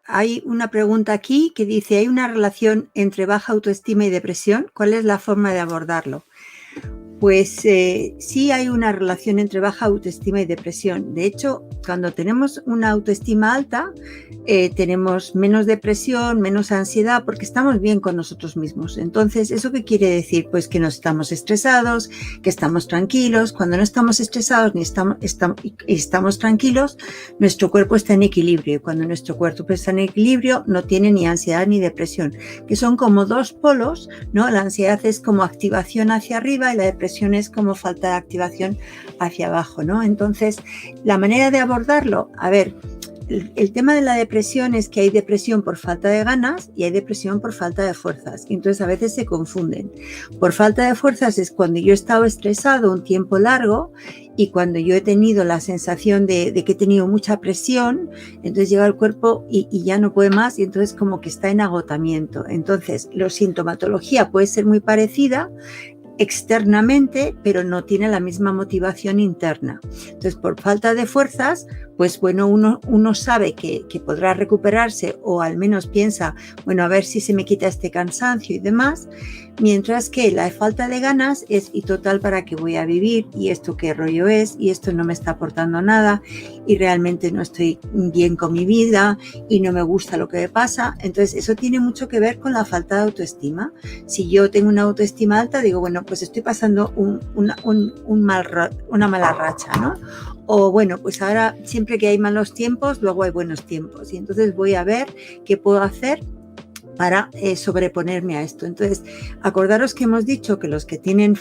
hay una pregunta aquí que dice, ¿hay una relación entre baja autoestima y depresión? ¿Cuál es la forma de abordarlo? Pues sí hay una relación entre baja autoestima y depresión. De hecho, cuando tenemos una autoestima alta, tenemos menos depresión, menos ansiedad, porque estamos bien con nosotros mismos. Entonces, ¿eso qué quiere decir? Pues que no estamos estresados, que estamos tranquilos. Cuando no estamos estresados ni estamos tranquilos, nuestro cuerpo está en equilibrio. Y cuando nuestro cuerpo está en equilibrio, no tiene ni ansiedad ni depresión, que son como dos polos, ¿no? La ansiedad es como activación hacia arriba y la depresión es como falta de activación hacia abajo, ¿no? Entonces, la manera de abordarlo, a ver, el tema de la depresión es que hay depresión por falta de ganas y hay depresión por falta de fuerzas. Y entonces a veces se confunden. Por falta de fuerzas es cuando yo he estado estresado un tiempo largo y cuando yo he tenido la sensación de que he tenido mucha presión, entonces llega el cuerpo y ya no puede más y entonces como que está en agotamiento. Entonces, la sintomatología puede ser muy parecida externamente, pero no tiene la misma motivación interna. Entonces, por falta de fuerzas, pues bueno, uno sabe que podrá recuperarse o al menos piensa, bueno, a ver si se me quita este cansancio y demás, mientras que la falta de ganas es, y total, ¿para qué voy a vivir? ¿Y esto qué rollo es? ¿Y esto no me está aportando nada? ¿Y realmente no estoy bien con mi vida? ¿Y no me gusta lo que me pasa? Entonces, eso tiene mucho que ver con la falta de autoestima. Si yo tengo una autoestima alta, digo, bueno, pues estoy pasando una mala racha, ¿no? O bueno, pues ahora siempre que hay malos tiempos, luego hay buenos tiempos. Y entonces voy a ver qué puedo hacer para sobreponerme a esto. Entonces, acordaros que hemos dicho que los que tienen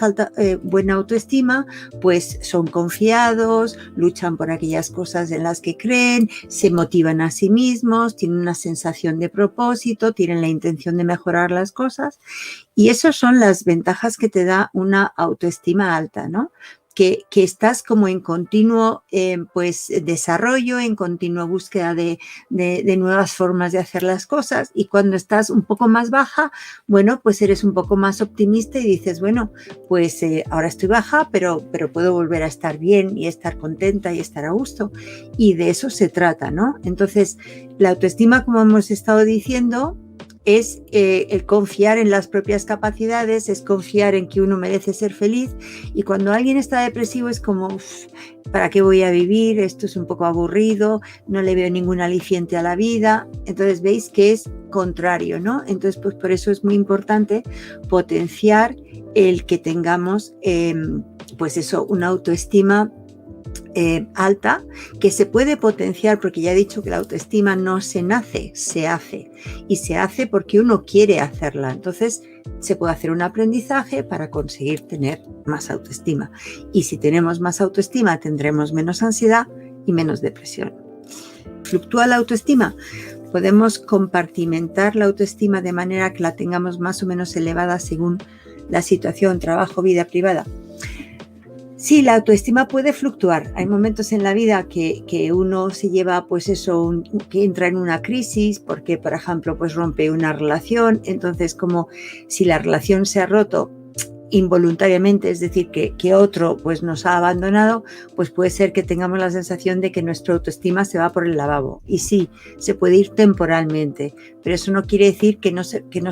buena autoestima, pues son confiados, luchan por aquellas cosas en las que creen, se motivan a sí mismos, tienen una sensación de propósito, tienen la intención de mejorar las cosas. Y esas son las ventajas que te da una autoestima alta, ¿no? Que estás como en continuo pues desarrollo, en continua búsqueda de nuevas formas de hacer las cosas, y cuando estás un poco más baja, bueno, pues eres un poco más optimista y dices, bueno, pues ahora estoy baja, pero puedo volver a estar bien y estar contenta y estar a gusto, y de eso se trata, ¿no? Entonces, la autoestima, como hemos estado diciendo, es el confiar en las propias capacidades, es confiar en que uno merece ser feliz, y cuando alguien está depresivo es como, ¿para qué voy a vivir? Esto es un poco aburrido, no le veo ningún aliciente a la vida. Entonces veis que es contrario, ¿no? Entonces, pues por eso es muy importante potenciar el que tengamos, pues eso, una autoestima alta, que se puede potenciar, porque ya he dicho que la autoestima no se nace, se hace, y se hace porque uno quiere hacerla. Entonces se puede hacer un aprendizaje para conseguir tener más autoestima, y si tenemos más autoestima tendremos menos ansiedad y menos depresión. ¿Fluctúa la autoestima? Podemos compartimentar la autoestima de manera que la tengamos más o menos elevada según la situación, trabajo, vida privada. Sí, la autoestima puede fluctuar. Hay momentos en la vida que uno se lleva, pues eso, que entra en una crisis porque, por ejemplo, pues rompe una relación. Entonces, como si la relación se ha roto involuntariamente, es decir, que otro pues nos ha abandonado, pues puede ser que tengamos la sensación de que nuestra autoestima se va por el lavabo. Y sí, se puede ir temporalmente, pero eso no quiere decir que no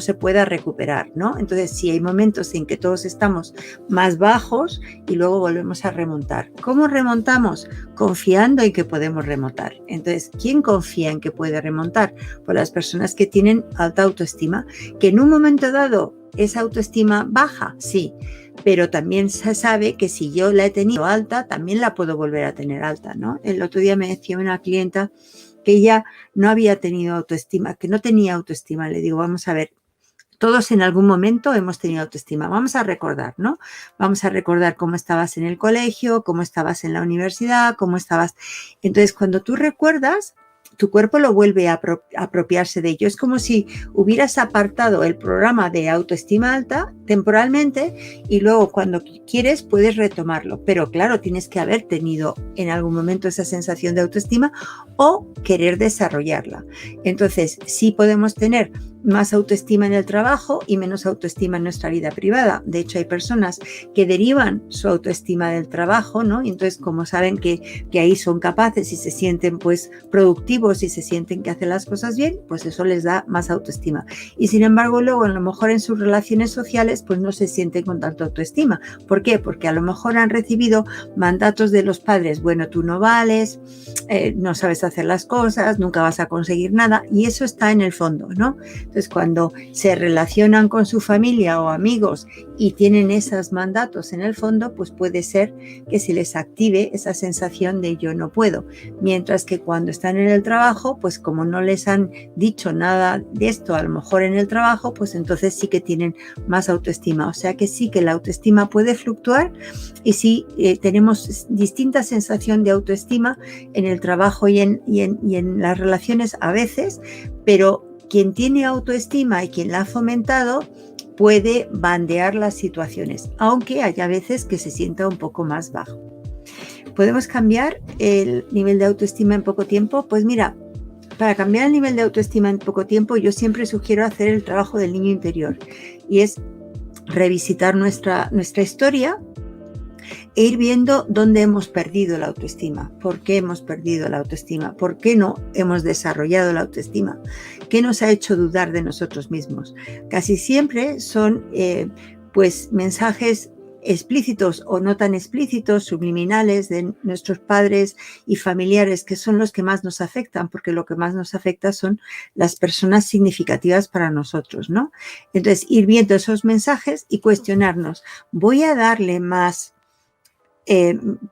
se pueda recuperar, ¿no? Entonces, sí, hay momentos en que todos estamos más bajos y luego volvemos a remontar. ¿Cómo remontamos? Confiando en que podemos remontar. Entonces, ¿quién confía en que puede remontar? Pues las personas que tienen alta autoestima, que en un momento dado esa autoestima baja, sí, pero también se sabe que si yo la he tenido alta, también la puedo volver a tener alta, ¿no? El otro día me decía una clienta que ella no había tenido autoestima, que no tenía autoestima. Le digo, vamos a ver, todos en algún momento hemos tenido autoestima. Vamos a recordar, ¿no? Vamos a recordar cómo estabas en el colegio, cómo estabas en la universidad, cómo estabas. Entonces, cuando tú recuerdas, tu cuerpo lo vuelve a apropiarse de ello. Es como si hubieras apartado el programa de autoestima alta temporalmente y luego cuando quieres puedes retomarlo. Pero claro, tienes que haber tenido en algún momento esa sensación de autoestima o querer desarrollarla. Entonces, sí podemos tener más autoestima en el trabajo y menos autoestima en nuestra vida privada. De hecho, hay personas que derivan su autoestima del trabajo, ¿no? Y entonces, como saben que ahí son capaces y se sienten pues productivos y se sienten que hacen las cosas bien, pues eso les da más autoestima. Y sin embargo, luego a lo mejor en sus relaciones sociales pues no se sienten con tanta autoestima. ¿Por qué? Porque a lo mejor han recibido mandatos de los padres, bueno, tú no vales, no sabes hacer las cosas, nunca vas a conseguir nada, y eso está en el fondo, ¿no? Entonces, cuando se relacionan con su familia o amigos y tienen esos mandatos en el fondo, pues puede ser que se les active esa sensación de yo no puedo. Mientras que cuando están en el trabajo, pues como no les han dicho nada de esto, a lo mejor en el trabajo, pues entonces sí que tienen más autoestima. O sea que sí que la autoestima puede fluctuar y sí tenemos distinta sensación de autoestima en el trabajo y en las relaciones a veces, pero quien tiene autoestima y quien la ha fomentado puede bandear las situaciones, aunque haya veces que se sienta un poco más bajo. ¿Podemos cambiar el nivel de autoestima en poco tiempo? Pues mira, para cambiar el nivel de autoestima en poco tiempo, yo siempre sugiero hacer el trabajo del niño interior, y es revisitar nuestra historia e ir viendo dónde hemos perdido la autoestima, por qué hemos perdido la autoestima, por qué no hemos desarrollado la autoestima, qué nos ha hecho dudar de nosotros mismos. Casi siempre son pues mensajes explícitos o no tan explícitos, subliminales de nuestros padres y familiares, que son los que más nos afectan, porque lo que más nos afecta son las personas significativas para nosotros, ¿no? Entonces, ir viendo esos mensajes y cuestionarnos, ¿voy a darle más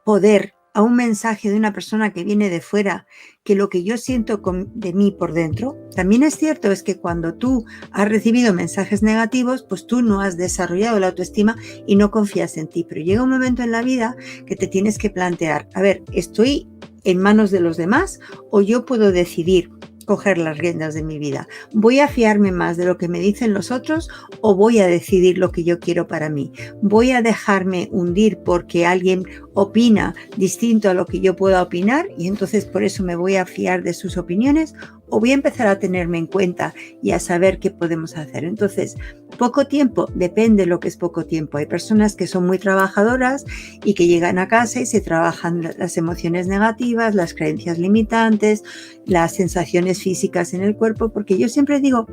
poder a un mensaje de una persona que viene de fuera que lo que yo siento de mí por dentro? También es cierto es que cuando tú has recibido mensajes negativos, pues tú no has desarrollado la autoestima y no confías en ti, pero llega un momento en la vida que te tienes que plantear, a ver, ¿estoy en manos de los demás o yo puedo decidir coger las riendas de mi vida? ¿Voy a fiarme más de lo que me dicen los otros o voy a decidir lo que yo quiero para mí? ¿Voy a dejarme hundir porque alguien opina distinto a lo que yo pueda opinar y entonces por eso me voy a fiar de sus opiniones? ¿O voy a empezar a tenerme en cuenta y a saber qué podemos hacer? Entonces, poco tiempo, depende de lo que es poco tiempo. Hay personas que son muy trabajadoras y que llegan a casa y se trabajan las emociones negativas, las creencias limitantes, las sensaciones físicas en el cuerpo, porque yo siempre digo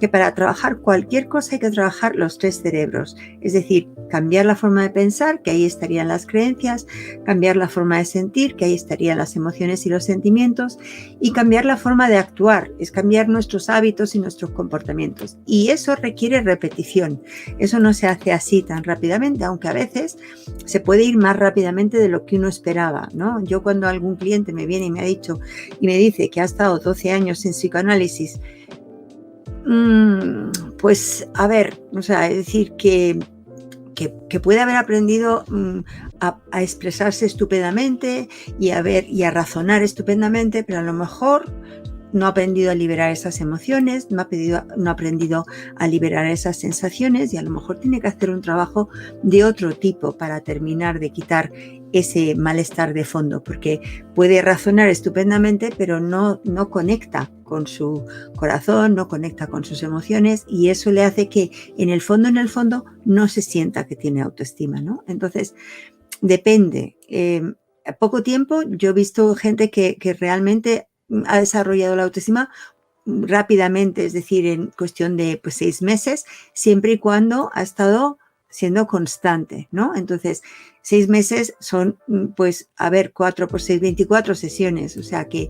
que para trabajar cualquier cosa hay que trabajar los 3 cerebros, es decir, cambiar la forma de pensar, que ahí estarían las creencias, cambiar la forma de sentir, que ahí estarían las emociones y los sentimientos, y cambiar la forma de actuar, es cambiar nuestros hábitos y nuestros comportamientos. Y eso requiere repetición, eso no se hace así tan rápidamente, aunque a veces se puede ir más rápidamente de lo que uno esperaba, ¿no? Yo cuando algún cliente me viene y me ha dicho y me dice que ha estado 12 años en psicoanálisis, pues a ver, o sea, es decir que puede haber aprendido a expresarse estupendamente y a razonar estupendamente, pero a lo mejor no ha aprendido a liberar esas emociones, no ha aprendido a liberar esas sensaciones y a lo mejor tiene que hacer un trabajo de otro tipo para terminar de quitar ese malestar de fondo, porque puede razonar estupendamente, pero no conecta con su corazón, no conecta con sus emociones y eso le hace que en el fondo no se sienta que tiene autoestima, ¿no? Entonces, depende. Poco tiempo, yo he visto gente que realmente ha desarrollado la autoestima rápidamente, es decir, en cuestión de 6 meses, siempre y cuando ha estado siendo constante, ¿no? Entonces, 6 meses son, 4 por 6, 24 sesiones, o sea que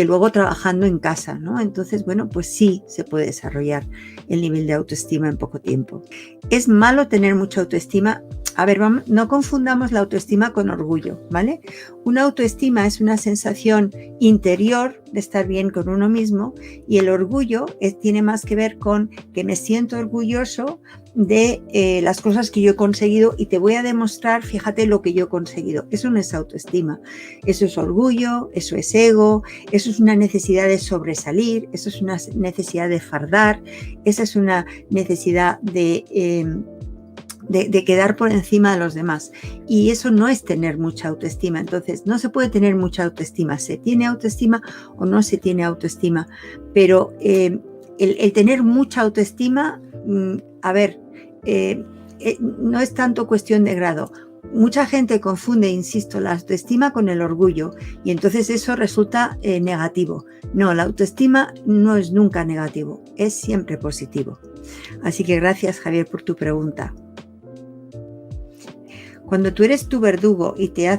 luego trabajando en casa, ¿no? Entonces, bueno, pues sí se puede desarrollar el nivel de autoestima en poco tiempo. ¿Es malo tener mucha autoestima? A ver, no confundamos la autoestima con orgullo, ¿vale? Una autoestima es una sensación interior de estar bien con uno mismo y el orgullo tiene más que ver con que me siento orgulloso de las cosas que yo he conseguido y te voy a demostrar, fíjate lo que yo he conseguido. Eso no es autoestima, eso es orgullo, eso es ego, eso es una necesidad de sobresalir, eso es una necesidad de fardar, esa es una necesidad de quedar por encima de los demás y eso no es tener mucha autoestima. Entonces no se puede tener mucha autoestima, se tiene autoestima o no se tiene autoestima, pero el tener mucha autoestima, a ver, no es tanto cuestión de grado. Mucha gente confunde, insisto, la autoestima con el orgullo y entonces eso resulta negativo. No, la autoestima no es nunca negativo, es siempre positivo. Así que gracias, Javier, por tu pregunta. Cuando tú eres tu verdugo y te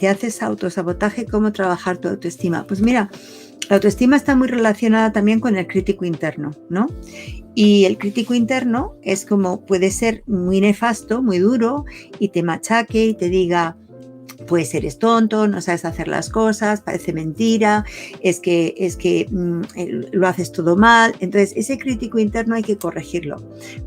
haces autosabotaje, ¿cómo trabajar tu autoestima? Pues mira, la autoestima está muy relacionada también con el crítico interno, ¿no? Y el crítico interno es como, puede ser muy nefasto, muy duro, y te machaque y te diga, pues eres tonto, no sabes hacer las cosas, parece mentira, es que lo haces todo mal. Entonces, ese crítico interno hay que corregirlo.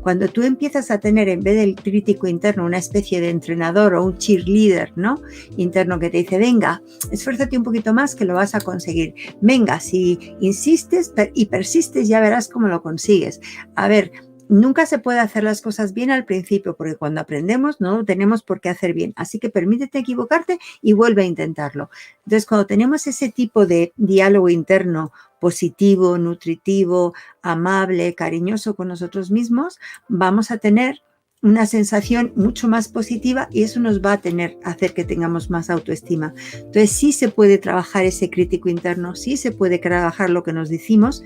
Cuando tú empiezas a tener, en vez del crítico interno, una especie de entrenador o un cheerleader, ¿no?, interno que te dice, venga, esfuérzate un poquito más que lo vas a conseguir. Venga, si insistes y persistes, ya verás cómo lo consigues. A ver, nunca se puede hacer las cosas bien al principio, porque cuando aprendemos no lo tenemos por qué hacer bien. Así que permítete equivocarte y vuelve a intentarlo. Entonces, cuando tenemos ese tipo de diálogo interno positivo, nutritivo, amable, cariñoso con nosotros mismos, vamos a tener una sensación mucho más positiva y eso nos va a hacer que tengamos más autoestima. Entonces sí se puede trabajar ese crítico interno, sí se puede trabajar lo que nos decimos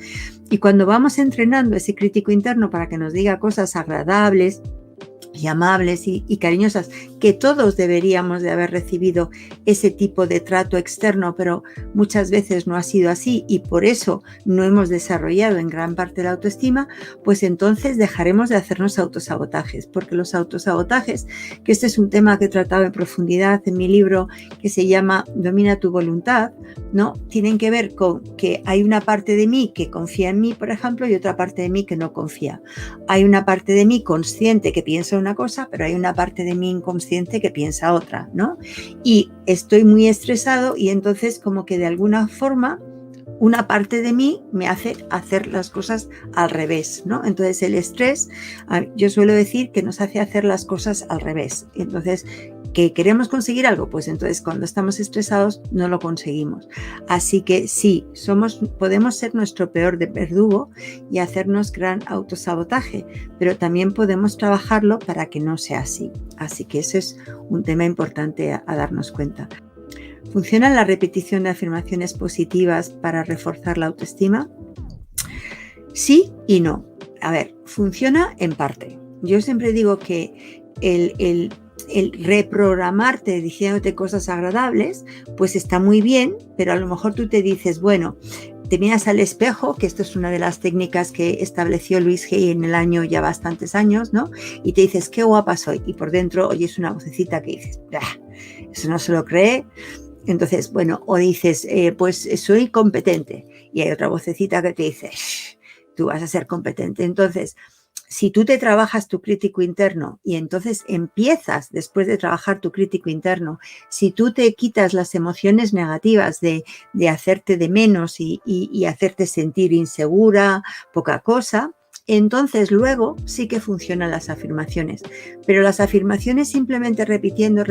y cuando vamos entrenando ese crítico interno para que nos diga cosas agradables y amables y cariñosas, que todos deberíamos de haber recibido ese tipo de trato externo, pero muchas veces no ha sido así y por eso no hemos desarrollado en gran parte la autoestima, pues entonces dejaremos de hacernos autosabotajes, porque los autosabotajes, que este es un tema que he tratado en profundidad en mi libro que se llama Domina tu voluntad, ¿no?, tienen que ver con que hay una parte de mí que confía en mí, por ejemplo, y otra parte de mí que no confía. Hay una parte de mí consciente que piensa una cosa, pero hay una parte de mí inconsciente que piensa otra, ¿no? Y estoy muy estresado y entonces como que de alguna forma una parte de mí me hace hacer las cosas al revés, ¿no? Entonces el estrés, yo suelo decir que nos hace hacer las cosas al revés. Entonces, ¿que queremos conseguir algo? Pues entonces cuando estamos estresados no lo conseguimos. Así que sí, podemos ser nuestro peor verdugo y hacernos gran autosabotaje, pero también podemos trabajarlo para que no sea así. Así que ese es un tema importante a darnos cuenta. ¿Funciona la repetición de afirmaciones positivas para reforzar la autoestima? Sí y no. A ver, funciona en parte. Yo siempre digo que el reprogramarte diciéndote cosas agradables, pues está muy bien, pero a lo mejor tú te dices, bueno, te miras al espejo, que esto es una de las técnicas que estableció Louise Hay en el año ya bastantes años, ¿no? Y te dices, qué guapa soy. Y por dentro oyes una vocecita que dices, eso no se lo cree. Entonces, bueno, o dices, pues soy competente. Y hay otra vocecita que te dice, tú vas a ser competente. Entonces, si tú te trabajas tu crítico interno y entonces empiezas, después de trabajar tu crítico interno, si tú te quitas las emociones negativas de hacerte de menos y hacerte sentir insegura, poca cosa, entonces luego sí que funcionan las afirmaciones. Pero las afirmaciones simplemente repitiendo,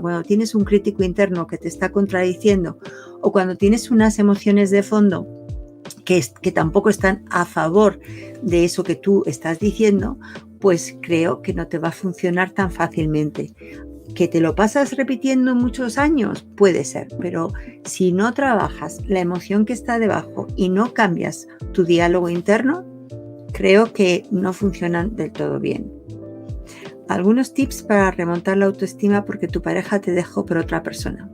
cuando tienes un crítico interno que te está contradiciendo o cuando tienes unas emociones de fondo que tampoco están a favor de eso que tú estás diciendo, pues creo que no te va a funcionar tan fácilmente. ¿Que te lo pasas repitiendo muchos años? Puede ser, pero si no trabajas la emoción que está debajo y no cambias tu diálogo interno, creo que no funcionan del todo bien. Algunos tips para remontar la autoestima porque tu pareja te dejó por otra persona.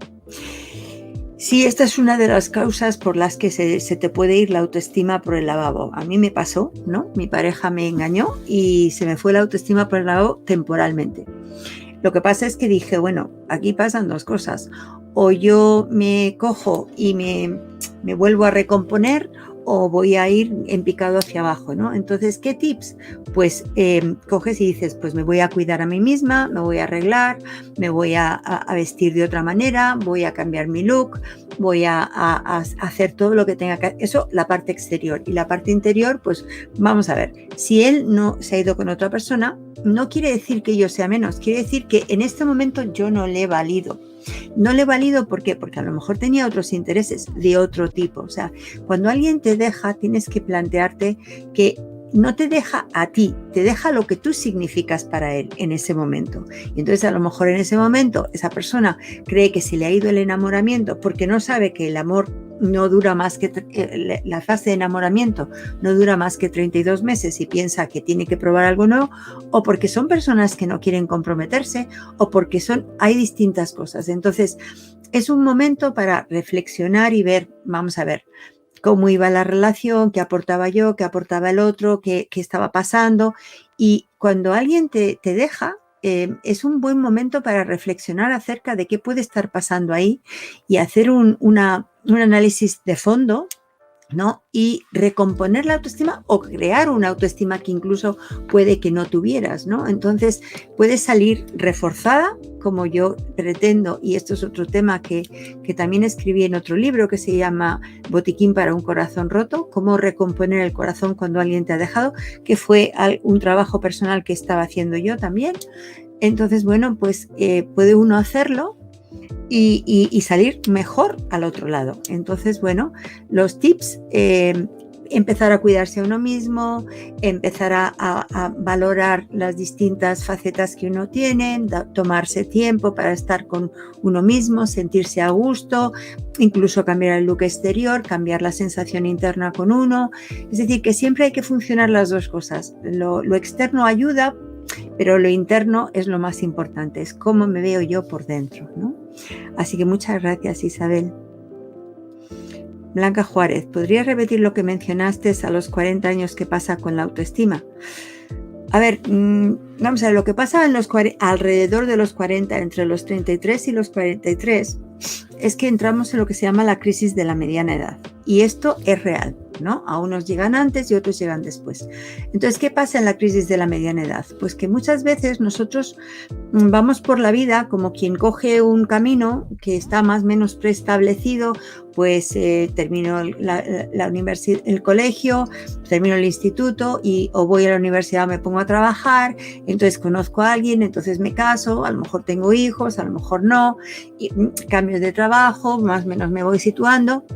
Sí, esta es una de las causas por las que se te puede ir la autoestima por el lavabo. A mí me pasó, ¿no? Mi pareja me engañó y se me fue la autoestima por el lavabo temporalmente. Lo que pasa es que dije, bueno, aquí pasan dos cosas. O yo me cojo y me vuelvo a recomponer o voy a ir en picado hacia abajo, ¿no? Entonces, ¿qué tips? Pues coges y dices, pues me voy a cuidar a mí misma, me voy a arreglar, me voy a vestir de otra manera, voy a cambiar mi look, voy a hacer todo lo que tenga que hacer. Eso, la parte exterior. Y la parte interior, pues vamos a ver, si él no se ha ido con otra persona, no quiere decir que yo sea menos, quiere decir que en este momento yo no le he valido. No le valido, ¿por qué? Porque a lo mejor tenía otros intereses de otro tipo. O sea, cuando alguien te deja, tienes que plantearte que no te deja a ti, te deja lo que tú significas para él en ese momento. Y entonces a lo mejor en ese momento esa persona cree que se le ha ido el enamoramiento porque no sabe que el amor no dura más que, la fase de enamoramiento no dura más que 32 meses y piensa que tiene que probar algo nuevo, o porque son personas que no quieren comprometerse, o porque hay distintas cosas. Entonces es un momento para reflexionar y ver, vamos a ver, cómo iba la relación, qué aportaba yo, qué aportaba el otro, qué estaba pasando. Y cuando alguien te deja, es un buen momento para reflexionar acerca de qué puede estar pasando ahí y hacer un análisis de fondo, ¿no? Y recomponer la autoestima o crear una autoestima que incluso puede que no tuvieras, ¿no? Entonces puedes salir reforzada, como yo pretendo, y esto es otro tema que también escribí en otro libro que se llama Botiquín para un corazón roto, cómo recomponer el corazón cuando alguien te ha dejado, que fue un trabajo personal que estaba haciendo yo también. Entonces, bueno, pues puede uno hacerlo y salir mejor al otro lado. Entonces, bueno, los tips, empezar a cuidarse a uno mismo, empezar a valorar las distintas facetas que uno tiene, tomarse tiempo para estar con uno mismo, sentirse a gusto, incluso cambiar el look exterior, cambiar la sensación interna con uno. Es decir, que siempre hay que funcionar las dos cosas. Lo externo ayuda, pero lo interno es lo más importante, es cómo me veo yo por dentro, ¿no? Así que muchas gracias, Isabel. Blanca Juárez, ¿podrías repetir lo que mencionaste a los 40 años que pasa con la autoestima? A ver, vamos a ver, lo que pasa alrededor de los 40, entre los 33 y los 43, es que entramos en lo que se llama la crisis de la mediana edad. Y esto es real, ¿no? A unos llegan antes y otros llegan después. Entonces, ¿qué pasa en la crisis de la mediana edad? Pues que muchas veces nosotros vamos por la vida como quien coge un camino que está más o menos preestablecido, pues termino la universidad, el colegio, termino el instituto o voy a la universidad, me pongo a trabajar, entonces conozco a alguien, entonces me caso, a lo mejor tengo hijos, a lo mejor no, y cambio de trabajo, más o menos me voy situando.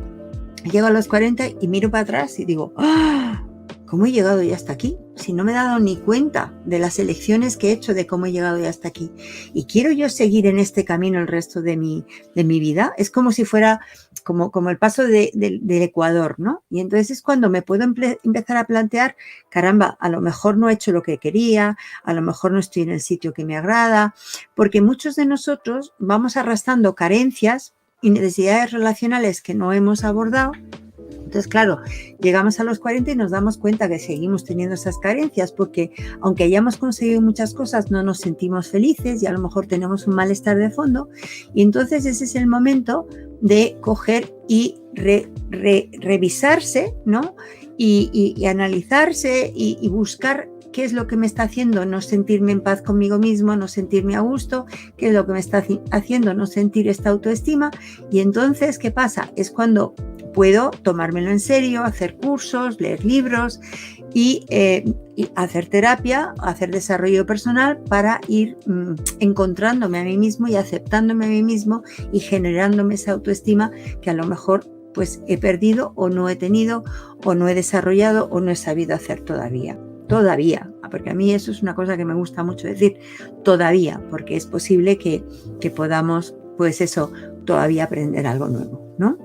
Llego a los 40 y miro para atrás y digo, ¡ah! ¿Cómo he llegado ya hasta aquí? Si no me he dado ni cuenta de las elecciones que he hecho, de cómo he llegado ya hasta aquí. ¿Y quiero yo seguir en este camino el resto de mi vida? Es como si fuera como el paso del Ecuador, ¿no? Y entonces es cuando me puedo empezar a plantear, caramba, a lo mejor no he hecho lo que quería, a lo mejor no estoy en el sitio que me agrada, porque muchos de nosotros vamos arrastrando carencias y necesidades relacionales que no hemos abordado. Entonces, claro, llegamos a los 40 y nos damos cuenta que seguimos teniendo esas carencias porque aunque hayamos conseguido muchas cosas, no nos sentimos felices y a lo mejor tenemos un malestar de fondo. Y entonces ese es el momento de coger y revisarse, ¿no? Y analizarse y buscar qué es lo que me está haciendo no sentirme en paz conmigo mismo, no sentirme a gusto, qué es lo que me está haciendo no sentir esta autoestima. Y entonces, ¿qué pasa? Es cuando puedo tomármelo en serio, hacer cursos, leer libros y hacer terapia, hacer desarrollo personal para ir encontrándome a mí mismo y aceptándome a mí mismo y generándome esa autoestima que a lo mejor pues he perdido o no he tenido o no he desarrollado o no he sabido hacer todavía, porque a mí eso es una cosa que me gusta mucho decir, todavía, porque es posible que podamos, pues eso, todavía aprender algo nuevo, ¿no?